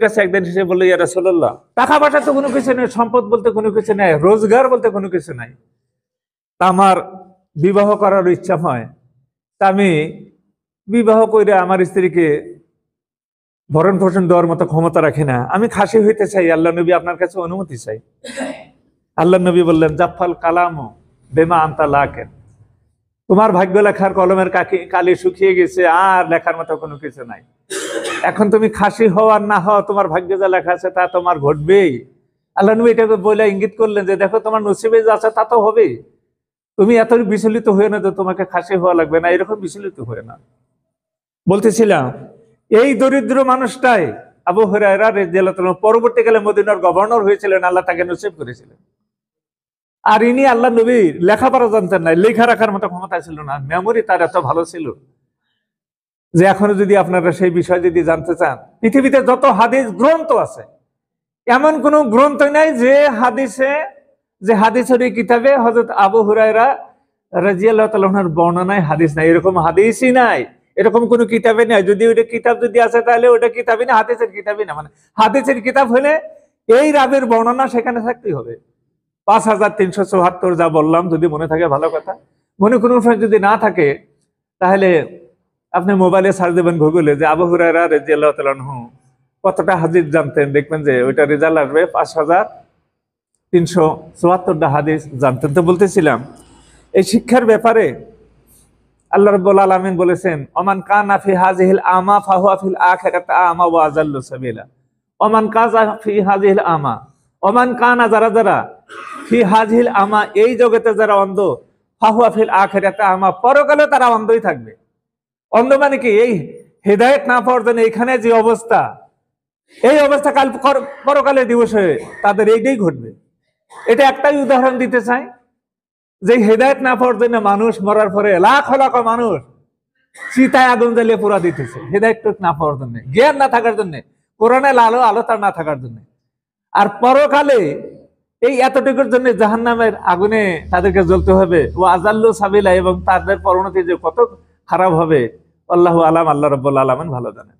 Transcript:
কাছে একদিন এসে বললো, ইয়া রাসূলুল্লাহ, টাকা পয়সা তো কোনো কিছু নেই, সম্পদ বলতে কোনো কিছু নেই, রোজগার বলতে কোনো কিছু নাই, তা আমার বিবাহ করার ইচ্ছা হয়, তা আমি বিবাহ করে আমার স্ত্রীকে ভরণ পোষণ দেওয়ার মতো ক্ষমতা রাখি না, আমি খাসি হইতে চাই, আল্লাহ নবী আপনার কাছে অনুমতি চাই। আল্লাহ নবী বললেন, জাফাল কালামু বেমা আনতা লাকেন, তোমার ভাগ্য লেখার কলমের কালি শুকিয়ে গেছে, আর লেখার মতো কোনো কিছু নাই। এখন তুমি খাসি হও আর না হও, তোমার ভাগ্যে যা লেখা আছে তা তোমার ঘটবেই। আল্লাহ নবী এটাকে বলে ইঙ্গিত করলেন যে দেখো, তোমার নসিবে যা আছে তা তো হবে, তুমি এত বিচলিত হয়ে না যে তোমাকে খাসি হওয়া লাগবে না, এরকম বিচলিত হয়ে না। বলতেছিলাম, এই দরিদ্র মানুষটাই আবু হুরায়রা রাদিয়াল্লাহু তাআলা পরবর্তীকালে মদিনার গভর্নর হয়েছিলেন, আল্লাহ তাকে নসিব করেছিলেন। আর ইনি আল্লাহ নবীর লেখাপড়া জানতেন না, লেখা রাখার মতো ক্ষমতা ছিল না, মেমোরি তার এত ভালো ছিল যে এখনো যদি আপনারা সেই বিষয় যদি জানতে চান, পৃথিবীতে যত হাদিস গ্রন্থ আছে, এমন কোন গ্রন্থ নাই যে হাদিসের কিতাবে হযরত আবু হুরায়রা রাদিয়াল্লাহু তাআলা আনহুর বর্ণনায় হাদিস নাই, এরকম হাদিসই নাই, এরকম কোন কিতাবে নাই। যদি ওইটা কিতাব যদি আছে তাহলে ওটা কিতাবই না, হাদিসের কিতাবই না। মানে হাদিসের কিতাব হলে এই রাবের বর্ণনা সেখানে থাকতেই হবে। 5374 যা বললাম, যদি মনে থাকে ভালো কথা, মনে কোনো সময় যদি না থাকে তাহলে আপনি মোবাইলে সার্চ দেবেন গুগলে যে আবু হুরায়রা রাদিয়াল্লাহু তাআলা আনহু কতটা হাদিস জানতেন, দেখবেন যে ওইটা রেজাল্ট আসবে 5374টা হাদিস জানতেন। তো বলতেছিলাম, এই শিক্ষার ব্যাপারে আল্লাহ রাব্বুল আলামিন বলেছেন, ওমান কানা ফি হাযিহিল আমা ফাহুয়া ফিল আখিরাতি আমা ওয়া আযাল্লু সাবিলা। ওমান কাযা ফি হাযিহিল আমা, ওমান কানা যারা ফি হাযিহিল আমা, এই জগতে যারা অন্ধ, ফাহুয়া ফিল আখিরাতি আমা, পরকালে তারা অন্ধই থাকবে। অন্ধ মানে কি? এই হেদায়েত না পাওয়ার জন্য এখানে যে অবস্থা, এই অবস্থা কাল পরকালে দিবসে তাদের এইটাই ঘটবে। এটা একটাই উদাহরণ দিতে চাই, যে হেদায়েত না পাওয়ার জন্য মানুষ মরার পরে লাখ লাখ মানুষ চিতায় আগুন জ্বালিয়ে পোড়া দিতেছে, হেদায়েত না পাওয়ার জন্য, জ্ঞান না থাকার জন্য, কোরআনের আলো তার না থাকার জন্য। আর পরকালে এই এতটুকুর জন্য জাহান্নামের আগুনে তাদেরকে জ্বলতে হবে, ও আযাল্লু সাবিলা, এবং তাদের পরিণতি যে কত খারাপ হবে, আল্লাহু আলাম, আল্লাহ রাব্বুল আলামিন ভালো জানেন।